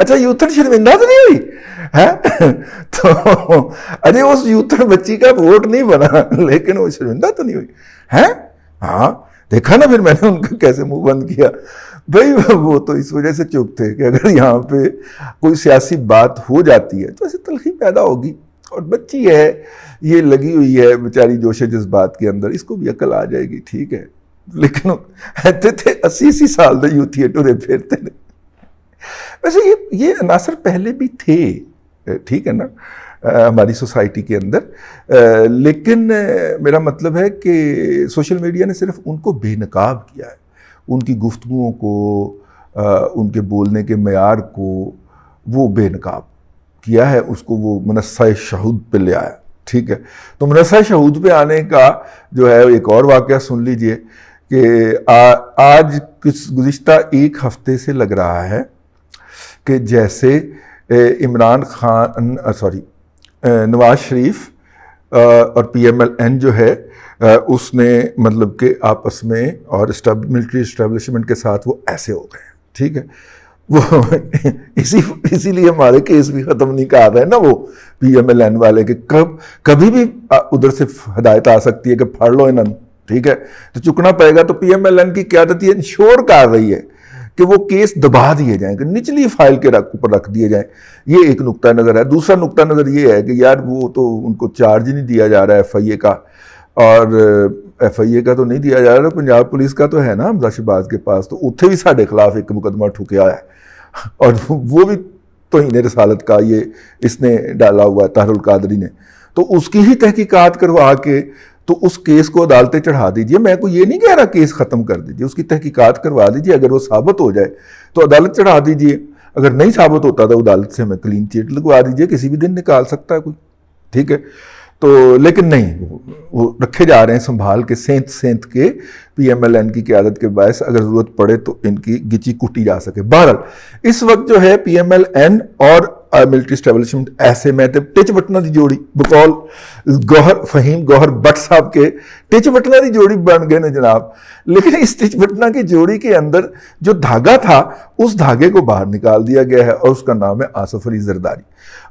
اچھا یوتھن شرمندہ تو نہیں ہوئی ہے؟ تو ارے اس یوتھن بچی کا ووٹ نہیں بنا لیکن وہ شرمندہ تو نہیں ہوئی ہے؟ ہاں دیکھا نا پھر میں نے ان کا کیسے منہ بند کیا. بھائی وہ تو اس وجہ سے چپ تھے کہ اگر یہاں پہ کوئی سیاسی بات ہو جاتی ہے تو ایسے تلخی پیدا ہوگی. اور بچی ہے یہ لگی ہوئی ہے بیچاری جوش جذبات کے اندر, اس کو بھی عقل آ جائے گی ٹھیک ہے. لیکن کہتے تھے 80 سال دے یوتھی ٹرے پھرتے نے. ویسے یہ عناصر پہلے بھی تھے ٹھیک ہے نا ہماری سوسائٹی کے اندر, لیکن میرا مطلب ہے کہ سوشل میڈیا نے صرف ان کو بے نقاب کیا ہے, ان کی گفتگوؤں کو, ان کے بولنے کے معیار کو وہ بے نقاب کیا ہے, اس کو وہ منصہ شہود پہ لے آیا ٹھیک ہے. تو منصہ شہود پہ آنے کا جو ہے ایک اور واقعہ سن لیجئے کہ آج گزشتہ ایک ہفتے سے لگ رہا ہے کہ جیسے عمران خان نواز شریف اور پی ایم ایل این جو ہے اس نے مطلب کہ آپس میں اور ملٹری اسٹیبلشمنٹ کے ساتھ وہ ایسے ہو گئے ٹھیک ہے. وہ اسی لیے ہمارے کیس بھی ختم نہیں کر رہے نا وہ پی ایم ایل این والے کہ کبھی بھی ادھر سے ہدایت آ سکتی ہے کہ پھڑ لو انہوں ٹھیک ہے, تو چکنا پڑے گا. تو پی ایم ایل این کی قیادت یہ انشور کر رہی ہے کہ وہ کیس دبا دیے جائیں, کہ نچلی فائل کے اوپر رکھ دیے جائیں. یہ ایک نقطہ نظر ہے. دوسرا نقطہ نظر یہ ہے کہ یار وہ تو ان کو چارج نہیں دیا جا رہا ہے ایف آئی اے کا, اور ایف آئی اے کا تو نہیں دیا جا رہا, پنجاب پولیس کا تو ہے نا حمزہ شہباز کے پاس, تو اتنے بھی ساڈے خلاف ایک مقدمہ ٹھکیا ہے اور وہ بھی توہین رسالت کا یہ اس نے ڈالا ہوا ہے طاہر القادری نے. تو اس کی ہی تحقیقات کروا کے تو اس کیس کو عدالتیں چڑھا دیجئے. میں کو یہ نہیں کہہ رہا کیس ختم کر دیجئے, اس کی تحقیقات کروا دیجئے. اگر وہ ثابت ہو جائے تو عدالت چڑھا دیجئے, اگر نہیں ثابت ہوتا تو عدالت سے ہمیں کلین چیٹ لگوا دیجئے, کسی بھی دن نکال سکتا ہے کوئی ٹھیک ہے. تو لیکن نہیں, وہ رکھے جا رہے ہیں سنبھال کے سینت کے پی ایم ایل این کی قیادت کے باعث اگر ضرورت پڑے تو ان کی گچی کٹی جا سکے. بہرحال اس وقت جو ہے پی ایم ایل این اور ملٹری اسٹیبلشمنٹ ایسے میں ٹچ بٹنا دی جوڑی بقول فہیم گوہر بٹ صاحب کے ٹچ بٹنا دی جوڑی بن گئے نا جناب. لیکن اس ٹچ بٹنا کی جوڑی کے اندر جو دھاگا تھا اس دھاگے کو باہر نکال دیا گیا ہے اور اس کا نام ہے آصف علی زرداری.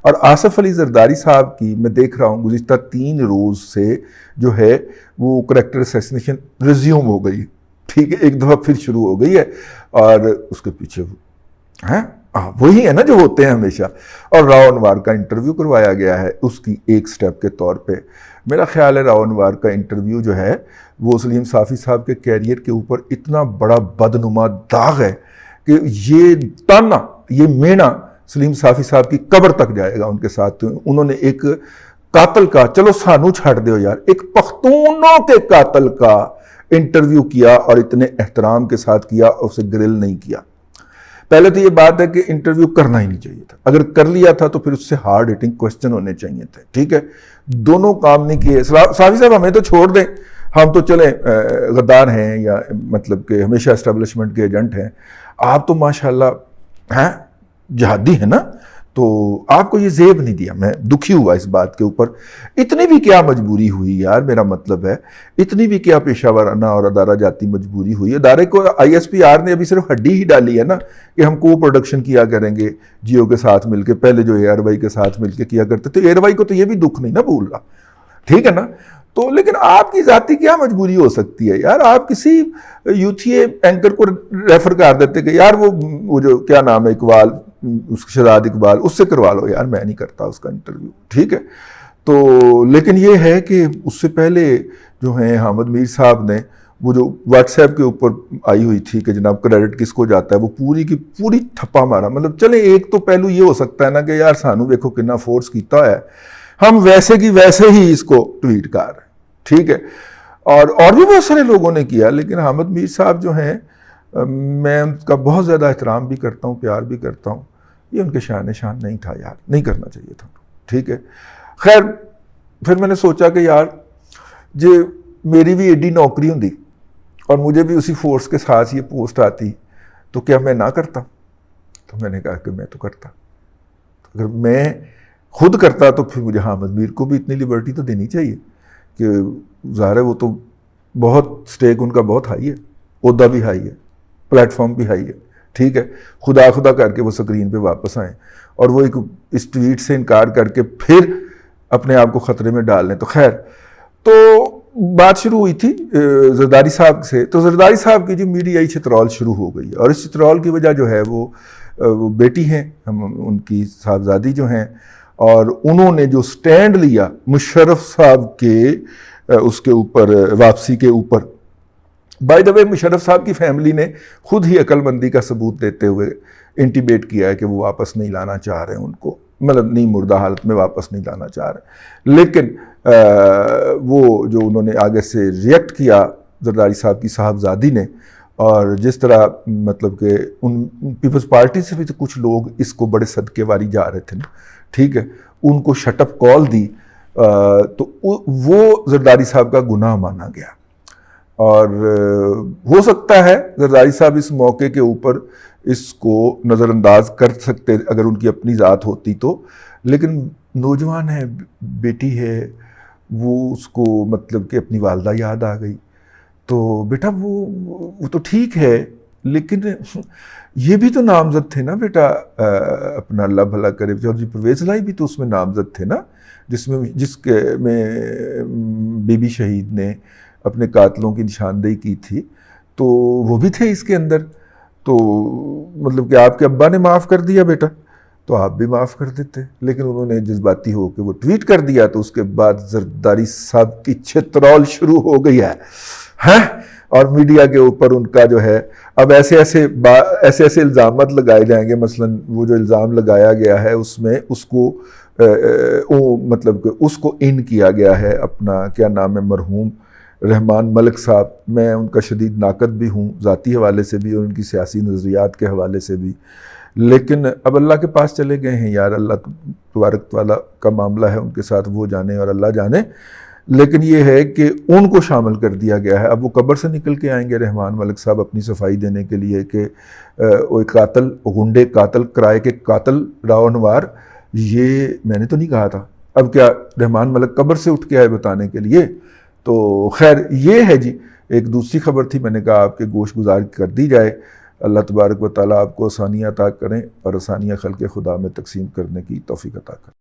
اور آصف علی زرداری صاحب کی میں دیکھ رہا ہوں گزشتہ 3 روز سے جو ہے وہ کریکٹر اسیسنیشن ریزیوم ہو گئی ٹھیک ہے, ایک دفعہ پھر شروع ہو گئی ہے. اور اس کے پیچھے وہی ہے نا جو ہوتے ہیں ہمیشہ. اور راؤ انوار کا انٹرویو کروایا گیا ہے اس کی ایک سٹیپ کے طور پہ. میرا خیال ہے راؤ انوار کا انٹرویو جو ہے وہ سلیم صافی صاحب کے کیریئر کے اوپر اتنا بڑا بدنما داغ ہے کہ یہ تانا یہ مینا سلیم صافی صاحب کی قبر تک جائے گا ان کے ساتھ. انہوں نے ایک قاتل کا, چلو سانو چھاڑ دیو یار, ایک پختونوں کے قاتل کا انٹرویو کیا اور اتنے احترام کے ساتھ کیا اور اسے گرل نہیں کیا. پہلے تو یہ بات ہے کہ انٹرویو کرنا ہی نہیں چاہیے تھا, اگر کر لیا تھا تو پھر اس سے ہارڈ ہٹنگ کوسچن ہونے چاہیے تھے ٹھیک ہے. دونوں کام نہیں کیے. صافی صاحب ہمیں تو چھوڑ دیں, ہم تو چلیں غدار ہیں یا مطلب کہ ہمیشہ اسٹیبلشمنٹ کے ایجنٹ ہیں. آپ تو ماشاءاللہ ہیں جہادی ہیں نا, تو آپ کو یہ زیب نہیں دیا. میں دکھی ہوا اس بات کے اوپر. اتنی بھی کیا مجبوری ہوئی یار, میرا مطلب ہے اتنی بھی کیا پیشہ ورانہ اور ادارہ جاتی مجبوری ہوئی. ادارے کو آئی ایس پی آر نے ابھی صرف ہڈی ہی ڈالی ہے نا کہ ہم کو پروڈکشن کیا کریں گے جیو کے ساتھ مل کے, پہلے جو ایئر وائی کے ساتھ مل کے کیا کرتے تھے. ایئر وائی کو تو یہ بھی دکھ نہیں نا بھول رہا ٹھیک ہے نا. تو لیکن آپ کی ذاتی کیا مجبوری ہو سکتی ہے یار, آپ کسی یوتھی اینکر کو ریفر کر دیتے کہ یار وہ جو کیا نام ہے اقبال, شہزاد اقبال, اس سے کروا لو یار, میں نہیں کرتا اس کا انٹرویو ٹھیک ہے. تو لیکن یہ ہے کہ اس سے پہلے جو ہیں حامد میر صاحب نے وہ جو واٹس ایپ کے اوپر آئی ہوئی تھی کہ جناب کریڈٹ کس کو جاتا ہے, وہ پوری کی پوری تھپا مارا. مطلب چلیں ایک تو پہلو یہ ہو سکتا ہے نا کہ یار سانو دیکھو کتنا فورس کیتا ہے, ہم ویسے کی ویسے ہی اس کو ٹویٹ کر رہے ہیں ٹھیک ہے. اور بھی بہت سارے لوگوں نے کیا, لیکن حامد میر صاحب جو ہیں میں ان کا بہت زیادہ احترام بھی کرتا ہوں, پیار بھی کرتا ہوں. یہ ان کے شان نہیں تھا یار, نہیں کرنا چاہیے تھا ٹھیک ہے. خیر پھر میں نے سوچا کہ یار جی میری بھی ایڈی نوکری ہوں اور مجھے بھی اسی فورس کے ساتھ یہ پوسٹ آتی تو کیا میں نہ کرتا. تو میں نے کہا کہ میں تو کرتا. اگر میں خود کرتا تو پھر مجھے حامد میر کو بھی اتنی لیبرٹی تو دینی چاہیے کہ ظاہر ہے وہ تو بہت سٹیک ان کا بہت ہائی ہے, عہدہ بھی ہائی ہے, پلیٹ فارم بھی ہائی ہے ٹھیک ہے، خدا خدا کر کے وہ سکرین پہ واپس آئیں اور وہ ایک اس ٹویٹ سے انکار کر کے پھر اپنے آپ کو خطرے میں ڈال لیں. تو خیر، تو بات شروع ہوئی تھی زرداری صاحب سے. تو زرداری صاحب کی جو میڈیائی چترول شروع ہو گئی اور اس چترول کی وجہ جو ہے وہ بیٹی ہیں ان کی صاحبزادی جو ہیں، اور انہوں نے جو سٹینڈ لیا مشرف صاحب کے اس کے اوپر واپسی کے اوپر. بائی دا وے مشرف صاحب کی فیملی نے خود ہی عقل مندی کا ثبوت دیتے ہوئے انٹیمیٹ کیا ہے کہ وہ واپس نہیں لانا چاہ رہے ہیں ان کو، مطلب نہیں مردہ حالت میں واپس نہیں لانا چاہ رہے. لیکن وہ جو انہوں نے آگے سے ریئیکٹ کیا زرداری صاحب کی صاحبزادی نے، اور جس طرح مطلب کہ ان پیپلز پارٹی سے بھی تو کچھ لوگ اس کو بڑے صدقے واری جا رہے تھے نا، ٹھیک ہے، ان کو شٹ اپ کال دی، تو وہ زرداری صاحب کا گناہ مانا گیا. اور ہو سکتا ہے زرداری صاحب اس موقع کے اوپر اس کو نظر انداز کر سکتے اگر ان کی اپنی ذات ہوتی تو، لیکن نوجوان ہے، بیٹی ہے، وہ اس کو مطلب کہ اپنی والدہ یاد آ گئی. تو بیٹا وہ تو ٹھیک ہے، لیکن یہ بھی تو نامزد تھے نا بیٹا، اپنا اللہ بھلا کرے، چودھری پرویز الہی بھی تو اس میں نامزد تھے نا، جس میں بی بی شہید نے اپنے قاتلوں کی نشاندہی کی تھی، تو وہ بھی تھے اس کے اندر. تو مطلب کہ آپ کے ابا نے معاف کر دیا بیٹا تو آپ بھی معاف کر دیتے، لیکن انہوں نے جذباتی ہو کے وہ ٹویٹ کر دیا، تو اس کے بعد زرداری صاحب کی چترول شروع ہو گئی ہے اور میڈیا کے اوپر ان کا جو ہے اب ایسے ایسے الزامات لگائے جائیں گے. مثلا وہ جو الزام لگایا گیا ہے اس میں اس کو مطلب کہ اس کو ان کیا گیا ہے اپنا کیا نام ہے مرحوم رحمان ملک صاحب. میں ان کا شدید ناقد بھی ہوں ذاتی حوالے سے بھی اور ان کی سیاسی نظریات کے حوالے سے بھی، لیکن اب اللہ کے پاس چلے گئے ہیں یار، اللہ تبارک تعالیٰ کا معاملہ ہے ان کے ساتھ، وہ جانے اور اللہ جانے. لیکن یہ ہے کہ ان کو شامل کر دیا گیا ہے. اب وہ قبر سے نکل کے آئیں گے رحمان ملک صاحب اپنی صفائی دینے کے لیے کہ وہ قاتل غنڈے قاتل کرائے کے قاتل راو انوار، یہ میں نے تو نہیں کہا تھا. اب کیا رحمان ملک قبر سے اٹھ کے آئے بتانے کے لیے؟ تو خیر یہ ہے جی. ایک دوسری خبر تھی، میں نے کہا آپ کے گوش گزار کر دی جائے. اللہ تبارک و تعالیٰ آپ کو آسانیاں عطا کریں اور آسانیاں خلق خدا میں تقسیم کرنے کی توفیق عطا کریں.